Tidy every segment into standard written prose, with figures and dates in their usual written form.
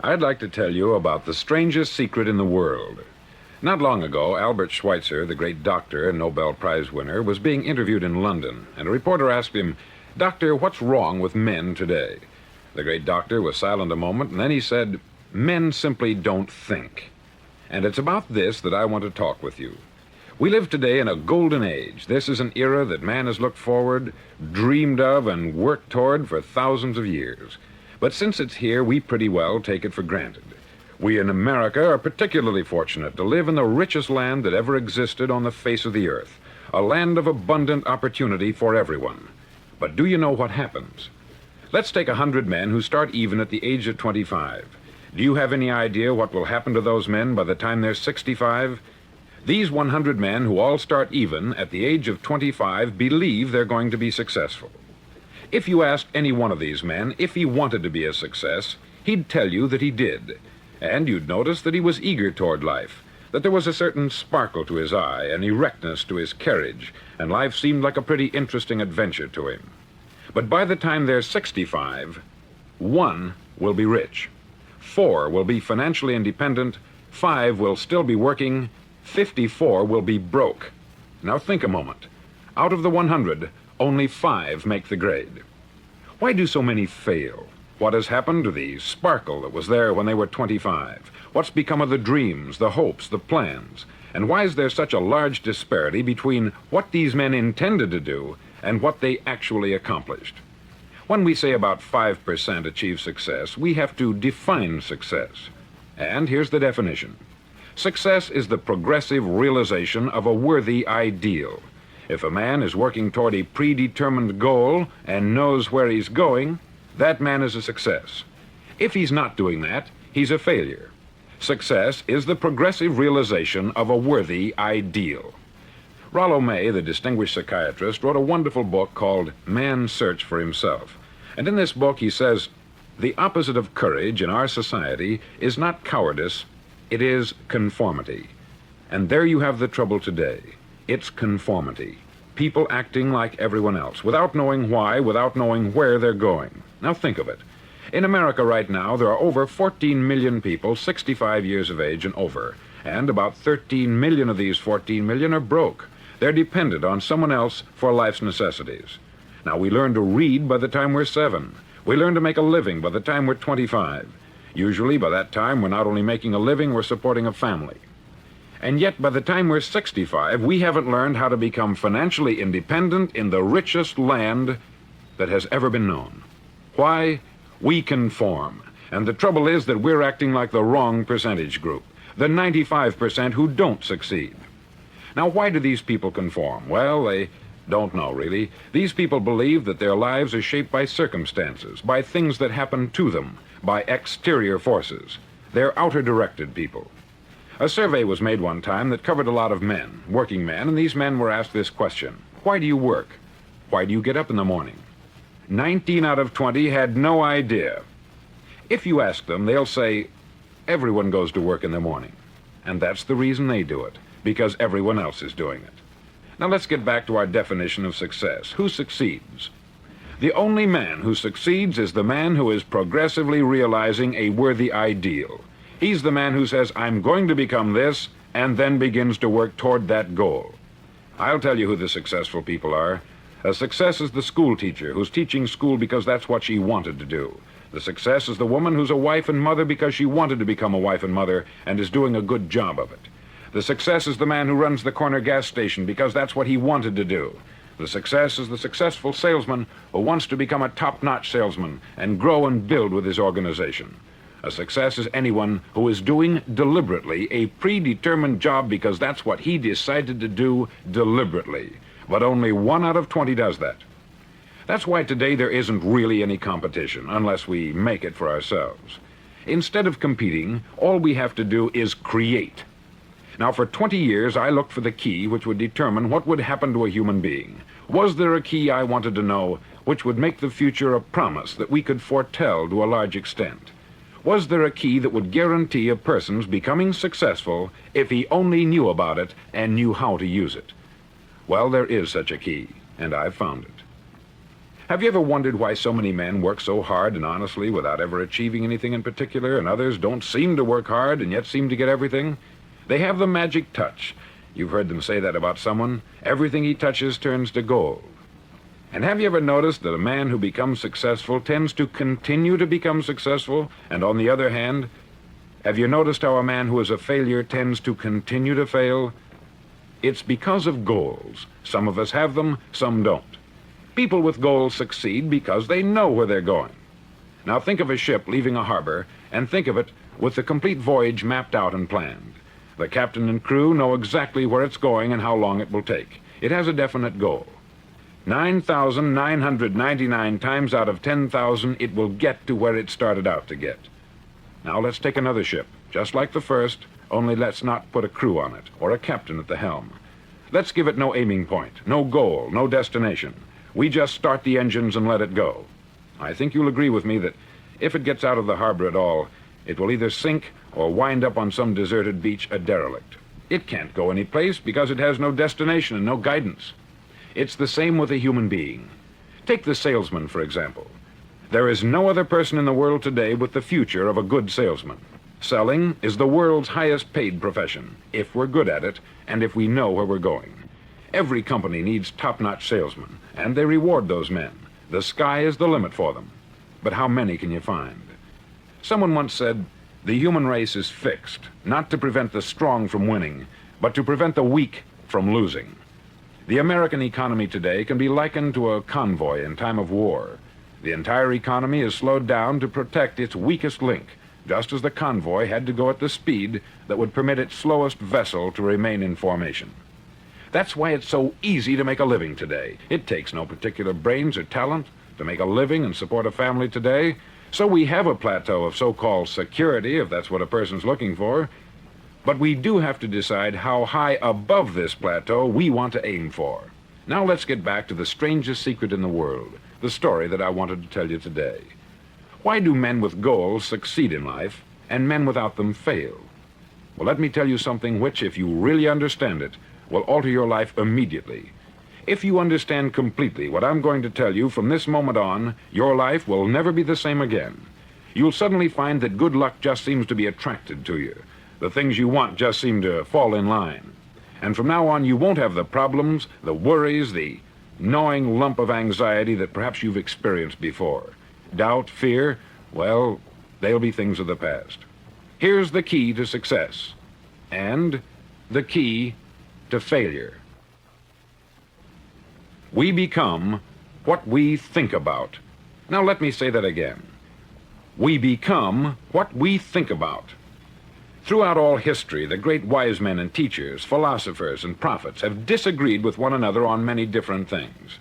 I'd like to tell you about the strangest secret in the world. Not long ago, Albert Schweitzer, the great doctor and Nobel Prize winner, was being interviewed in London, and a reporter asked him, "Doctor, what's wrong with men today?" The great doctor was silent a moment, and then he said, "Men simply don't think." And it's about this that I want to talk with you. We live today in a golden age. This is an era that man has looked forward, dreamed of, and worked toward for thousands of years. But since it's here, we pretty well take it for granted. We in America are particularly fortunate to live in the richest land that ever existed on the face of the earth, a land of abundant opportunity for everyone. But do you know what happens? Let's take 100 men who start even at the age of 25. Do you have any idea what will happen to those men by the time they're 65? These 100 men who all start even at the age of 25 believe they're going to be successful. If you asked any one of these men if he wanted to be a success, he'd tell you that he did. And you'd notice that he was eager toward life, that there was a certain sparkle to his eye, an erectness to his carriage, and life seemed like a pretty interesting adventure to him. But by the time they're 65, 1 will be rich, 4 will be financially independent, 5 will still be working, 54 will be broke. Now think a moment. Out of the 100, only 5 make the grade. Why do so many fail? What has happened to the sparkle that was there when they were 25? What's become of the dreams, the hopes, the plans? And why is there such a large disparity between what these men intended to do and what they actually accomplished? When we say about 5% achieve success, we have to define success. And here's the definition. Success is the progressive realization of a worthy ideal. If a man is working toward a predetermined goal and knows where he's going, that man is a success. If he's not doing that, he's a failure. Success is the progressive realization of a worthy ideal. Rollo May, the distinguished psychiatrist, wrote a wonderful book called Man's Search for Himself. And in this book he says, the opposite of courage in our society is not cowardice, it is conformity. And there you have the trouble today. It's conformity. People acting like everyone else, without knowing why, without knowing where they're going. Now think of it. In America right now, there are over 14 million people 65 years of age and over, and about 13 million of these 14 million are broke. They're dependent on someone else for life's necessities. Now, we learn to read by the time we're 7. We learn to make a living by the time we're 25. Usually, by that time, we're not only making a living, we're supporting a family. And yet, by the time we're 65, we haven't learned how to become financially independent in the richest land that has ever been known. Why? We conform. And the trouble is that we're acting like the wrong percentage group, the 95% who don't succeed. Now, why do these people conform? Well, they don't know, really. These people believe that their lives are shaped by circumstances, by things that happen to them, by exterior forces. They're outer-directed people. A survey was made one time that covered a lot of men, working men, and these men were asked this question. Why do you work? Why do you get up in the morning? 19 out of 20 had no idea. If you ask them, they'll say, everyone goes to work in the morning. And that's the reason they do it, because everyone else is doing it. Now let's get back to our definition of success. Who succeeds? The only man who succeeds is the man who is progressively realizing a worthy ideal. He's the man who says, I'm going to become this, and then begins to work toward that goal. I'll tell you who the successful people are. A success is the school teacher who's teaching school because that's what she wanted to do. The success is the woman who's a wife and mother because she wanted to become a wife and mother and is doing a good job of it. The success is the man who runs the corner gas station because that's what he wanted to do. The success is the successful salesman who wants to become a top-notch salesman and grow and build with his organization. A success is anyone who is doing deliberately a predetermined job because that's what he decided to do deliberately. But only 1 out of 20 does that. That's why today there isn't really any competition, unless we make it for ourselves. Instead of competing, all we have to do is create. Now, for 20 years, I looked for the key which would determine what would happen to a human being. Was there a key I wanted to know which would make the future a promise that we could foretell to a large extent? Was there a key that would guarantee a person's becoming successful if he only knew about it and knew how to use it? Well, there is such a key, and I've found it. Have you ever wondered why so many men work so hard and honestly without ever achieving anything in particular, and others don't seem to work hard and yet seem to get everything? They have the magic touch. You've heard them say that about someone. Everything he touches turns to gold. And have you ever noticed that a man who becomes successful tends to continue to become successful? And on the other hand, have you noticed how a man who is a failure tends to continue to fail? It's because of goals. Some of us have them, some don't. People with goals succeed because they know where they're going. Now think of a ship leaving a harbor, and think of it with the complete voyage mapped out and planned. The captain and crew know exactly where it's going and how long it will take. It has a definite goal. 9,999 times out of 10,000, it will get to where it started out to get. Now let's take another ship, just like the first, only let's not put a crew on it, or a captain at the helm. Let's give it no aiming point, no goal, no destination. We just start the engines and let it go. I think you'll agree with me that if it gets out of the harbor at all, it will either sink or wind up on some deserted beach a derelict. It can't go any place because it has no destination and no guidance. It's the same with a human being. Take the salesman, for example. There is no other person in the world today with the future of a good salesman. Selling is the world's highest paid profession, if we're good at it and if we know where we're going. Every company needs top-notch salesmen, and they reward those men. The sky is the limit for them. But how many can you find? Someone once said, the human race is fixed, not to prevent the strong from winning, but to prevent the weak from losing. The American economy today can be likened to a convoy in time of war. The entire economy is slowed down to protect its weakest link, just as the convoy had to go at the speed that would permit its slowest vessel to remain in formation. That's why it's so easy to make a living today. It takes no particular brains or talent to make a living and support a family today. So we have a plateau of so-called security, if that's what a person's looking for. But we do have to decide how high above this plateau we want to aim for. Now let's get back to the strangest secret in the world, the story that I wanted to tell you today. Why do men with goals succeed in life and men without them fail? Well, let me tell you something which, if you really understand it, will alter your life immediately. If you understand completely what I'm going to tell you from this moment on, your life will never be the same again. You'll suddenly find that good luck just seems to be attracted to you. The things you want just seem to fall in line. And from now on, you won't have the problems, the worries, the gnawing lump of anxiety that perhaps you've experienced before. Doubt, fear, well, they'll be things of the past. Here's the key to success, and the key to failure. We become what we think about. Now let me say that again. We become what we think about. Throughout all history, the great wise men and teachers, philosophers and prophets have disagreed with one another on many different things.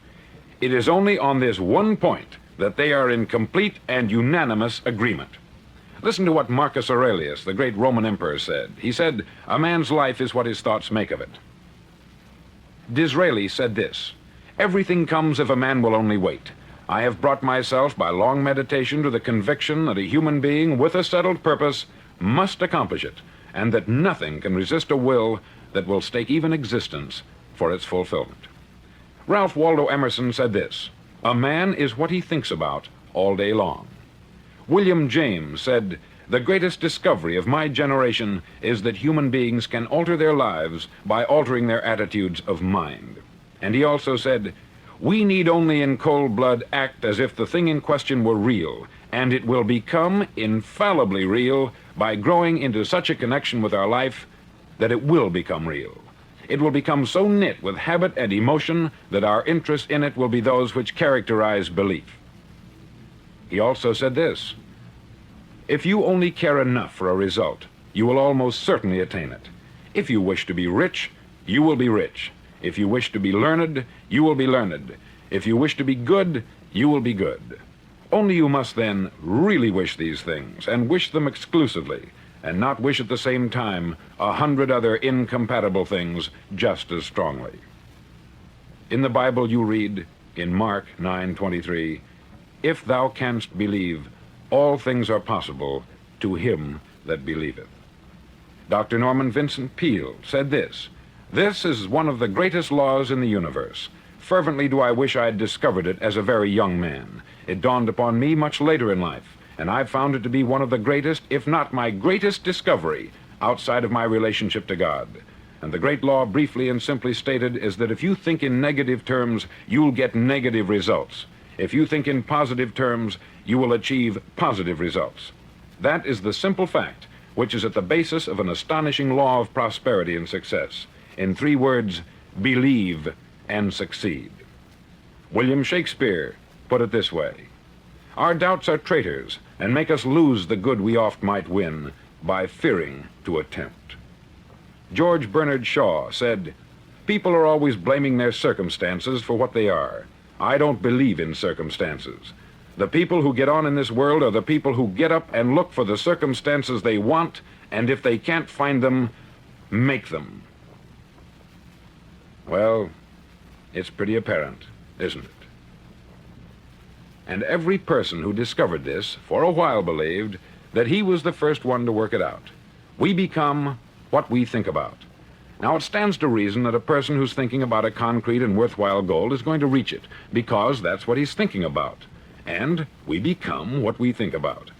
It is only on this one point that they are in complete and unanimous agreement. Listen to what Marcus Aurelius, the great Roman emperor, said. He said, "A man's life is what his thoughts make of it." Disraeli said this, "Everything comes if a man will only wait. I have brought myself by long meditation to the conviction that a human being with a settled purpose must accomplish it, and that nothing can resist a will that will stake even existence for its fulfillment." Ralph Waldo Emerson said this, "A man is what he thinks about all day long." William James said, "The greatest discovery of my generation is that human beings can alter their lives by altering their attitudes of mind." And he also said, "We need only in cold blood act as if the thing in question were real, and it will become infallibly real by growing into such a connection with our life that it will become real. It will become so knit with habit and emotion that our interest in it will be those which characterize belief." He also said this, "If you only care enough for a result, you will almost certainly attain it. If you wish to be rich, you will be rich. If you wish to be learned, you will be learned. If you wish to be good, you will be good. Only you must then really wish these things, and wish them exclusively, and not wish at the same time 100 other incompatible things just as strongly." In the Bible you read, in Mark 9:23, "If thou canst believe, all things are possible to him that believeth." Dr. Norman Vincent Peale said this, "This is one of the greatest laws in the universe. Fervently do I wish I had discovered it as a very young man. It dawned upon me much later in life, and I've found it to be one of the greatest, if not my greatest discovery, outside of my relationship to God. And the great law, briefly and simply stated, is that if you think in negative terms, you'll get negative results. If you think in positive terms, you will achieve positive results. That is the simple fact, which is at the basis of an astonishing law of prosperity and success. In 3 words, believe and succeed. William Shakespeare put it this way: our doubts are traitors, and make us lose the good we oft might win by fearing to attempt. George Bernard Shaw said, people are always blaming their circumstances for what they are. I don't believe in circumstances. The people who get on in this world are the people who get up and look for the circumstances they want, and if they can't find them, make them. Well, it's pretty apparent, isn't it? And every person who discovered this for a while believed that he was the first one to work it out. We become what we think about. Now, it stands to reason that a person who's thinking about a concrete and worthwhile goal is going to reach it, because that's what he's thinking about. And we become what we think about.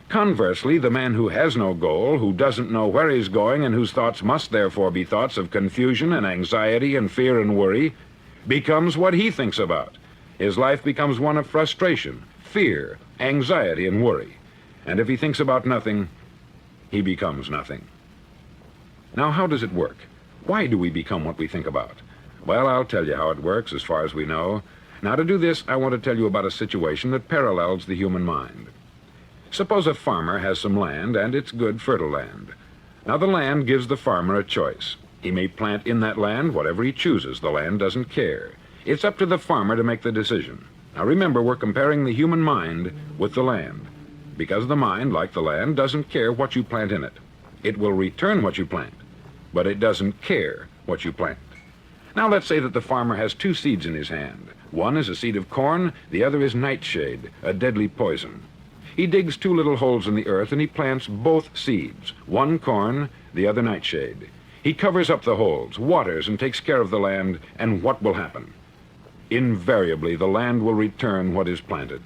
Conversely, the man who has no goal, who doesn't know where he's going, and whose thoughts must therefore be thoughts of confusion and anxiety and fear and worry, becomes what he thinks about. His life becomes one of frustration, fear, anxiety, and worry. And if he thinks about nothing, he becomes nothing. Now, how does it work? Why do we become what we think about? Well, I'll tell you how it works as far as we know. Now, to do this, I want to tell you about a situation that parallels the human mind. Suppose a farmer has some land, and it's good, fertile land. Now, the land gives the farmer a choice. He may plant in that land whatever he chooses. The land doesn't care. It's up to the farmer to make the decision. Now, remember, we're comparing the human mind with the land, because the mind, like the land, doesn't care what you plant in it. It will return what you plant, but it doesn't care what you plant. Now, let's say that the farmer has 2 seeds in his hand. One is a seed of corn, the other is nightshade, a deadly poison. He digs 2 little holes in the earth and he plants both seeds, one corn, the other nightshade. He covers up the holes, waters, and takes care of the land, and what will happen? Invariably, the land will return what is planted.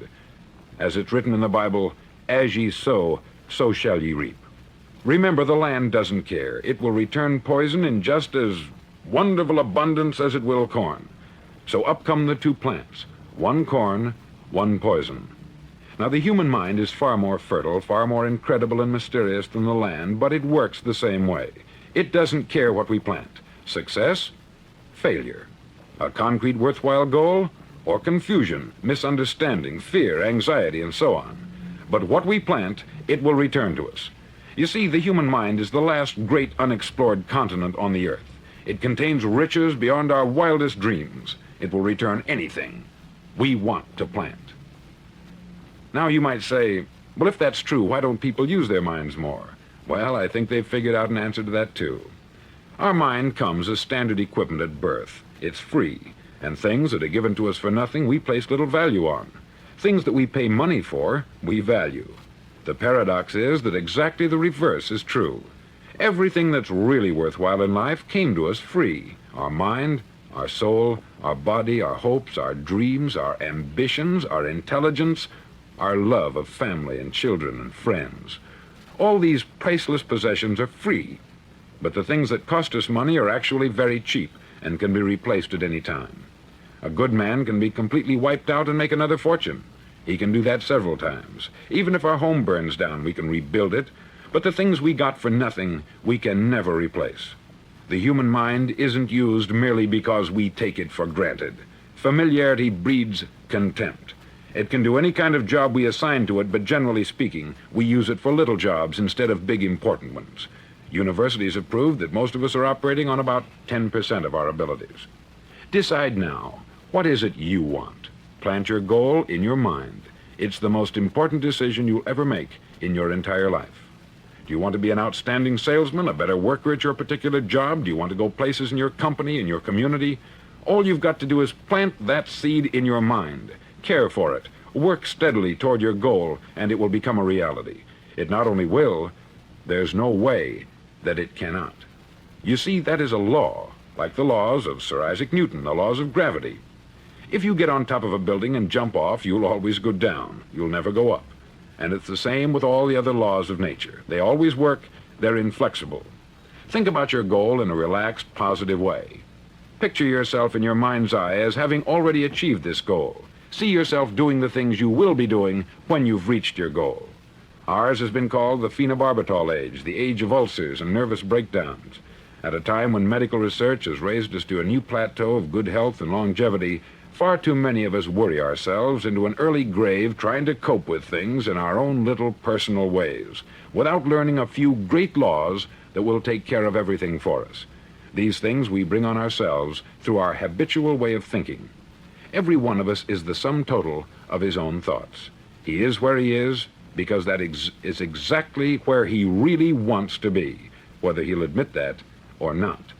As it's written in the Bible, as ye sow, so shall ye reap. Remember, the land doesn't care. It will return poison in just as wonderful abundance as it will corn. So up come the 2 plants, one corn, one poison. Now, the human mind is far more fertile, far more incredible and mysterious than the land, but it works the same way. It doesn't care what we plant. Success, failure. A concrete, worthwhile goal, or confusion, misunderstanding, fear, anxiety, and so on. But what we plant, it will return to us. You see, the human mind is the last great unexplored continent on the earth. It contains riches beyond our wildest dreams. It will return anything we want to plant. Now, you might say, well, if that's true, why don't people use their minds more? Well, I think they've figured out an answer to that, too. Our mind comes as standard equipment at birth. It's free, and things that are given to us for nothing, we place little value on. Things that we pay money for, we value. The paradox is that exactly the reverse is true. Everything that's really worthwhile in life came to us free. Our mind, our soul, our body, our hopes, our dreams, our ambitions, our intelligence, our love of family and children and friends. All these priceless possessions are free, but the things that cost us money are actually very cheap and can be replaced at any time. A good man can be completely wiped out and make another fortune. He can do that several times. Even if our home burns down, we can rebuild it, but the things we got for nothing, we can never replace. The human mind isn't used merely because we take it for granted. Familiarity breeds contempt. It can do any kind of job we assign to it, but generally speaking, we use it for little jobs instead of big important ones. Universities have proved that most of us are operating on about 10% of our abilities. Decide now, what is it you want? Plant your goal in your mind. It's the most important decision you'll ever make in your entire life. Do you want to be an outstanding salesman, a better worker at your particular job? Do you want to go places in your company, in your community? All you've got to do is plant that seed in your mind. Care for it. Work steadily toward your goal, and it will become a reality. It not only will, there's no way that it cannot. You see, that is a law, like the laws of Sir Isaac Newton, the laws of gravity. If you get on top of a building and jump off, you'll always go down. You'll never go up. And it's the same with all the other laws of nature. They always work. They're inflexible. Think about your goal in a relaxed, positive way. Picture yourself in your mind's eye as having already achieved this goal. See yourself doing the things you will be doing when you've reached your goal. Ours has been called the phenobarbital age, the age of ulcers and nervous breakdowns. At a time when medical research has raised us to a new plateau of good health and longevity, far too many of us worry ourselves into an early grave trying to cope with things in our own little personal ways, without learning a few great laws that will take care of everything for us. These things we bring on ourselves through our habitual way of thinking. Every one of us is the sum total of his own thoughts. He is where he is because that is exactly where he really wants to be, whether he'll admit that or not.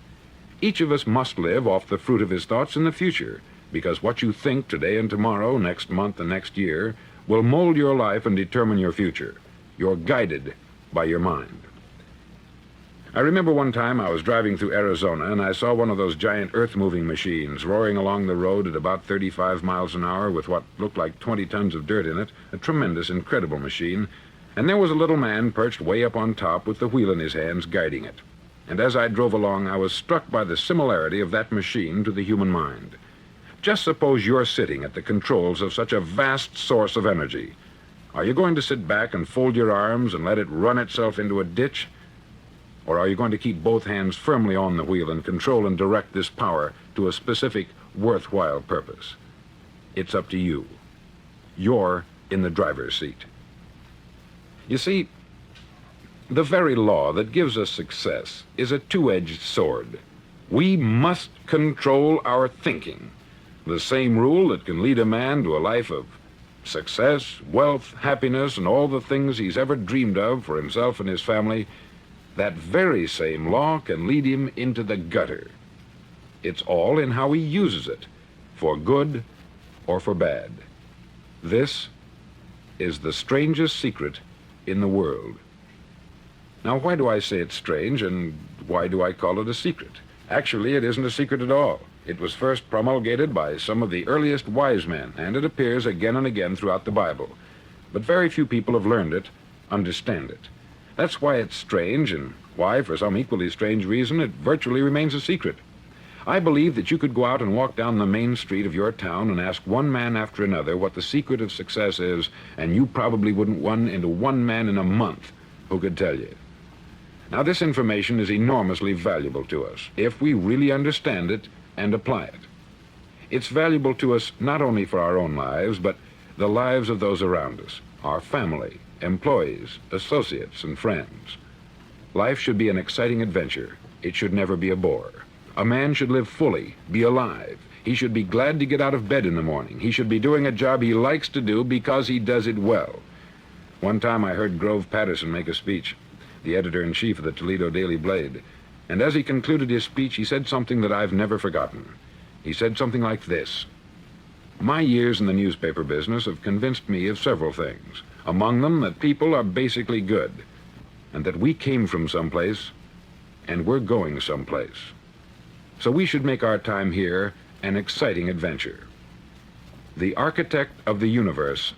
Each of us must live off the fruit of his thoughts in the future, because what you think today and tomorrow, next month and next year, will mold your life and determine your future. You're guided by your mind. I remember one time I was driving through Arizona and I saw one of those giant earth-moving machines roaring along the road at about 35 miles an hour with what looked like 20 tons of dirt in it, a tremendous, incredible machine, and there was a little man perched way up on top with the wheel in his hands guiding it. And as I drove along, I was struck by the similarity of that machine to the human mind. Just suppose you're sitting at the controls of such a vast source of energy. Are you going to sit back and fold your arms and let it run itself into a ditch? Or are you going to keep both hands firmly on the wheel and control and direct this power to a specific, worthwhile purpose? It's up to you. You're in the driver's seat. You see, the very law that gives us success is a two-edged sword. We must control our thinking. The same rule that can lead a man to a life of success, wealth, happiness, and all the things he's ever dreamed of for himself and his family, that very same law can lead him into the gutter. It's all in how he uses it, for good or for bad. This is the strangest secret in the world. Now, why do I say it's strange, and why do I call it a secret? Actually, it isn't a secret at all. It was first promulgated by some of the earliest wise men, and it appears again and again throughout the Bible. But very few people have learned it, understand it. That's why it's strange, and why, for some equally strange reason, it virtually remains a secret. I believe that you could go out and walk down the main street of your town and ask one man after another what the secret of success is, and you probably wouldn't run into one man in a month who could tell you. Now, this information is enormously valuable to us if we really understand it and apply it. It's valuable to us not only for our own lives, but the lives of those around us, our family, employees, associates, and friends. Life should be an exciting adventure. It should never be a bore. A man should live fully, be alive. He should be glad to get out of bed in the morning. He should be doing a job he likes to do because he does it well. One time I heard Grove Patterson make a speech, the editor-in-chief of the Toledo Daily Blade, and as he concluded his speech, he said something that I've never forgotten. He said something like this: "My years in the newspaper business have convinced me of several things, among them that people are basically good, and that we came from someplace, and we're going someplace. So we should make our time here an exciting adventure. The architect of the universe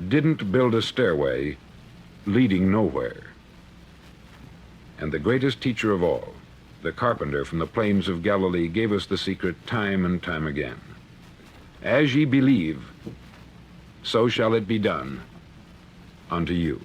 didn't build a stairway leading nowhere. And the greatest teacher of all, the carpenter from the plains of Galilee, gave us the secret time and time again. As ye believe, so shall it be done unto you."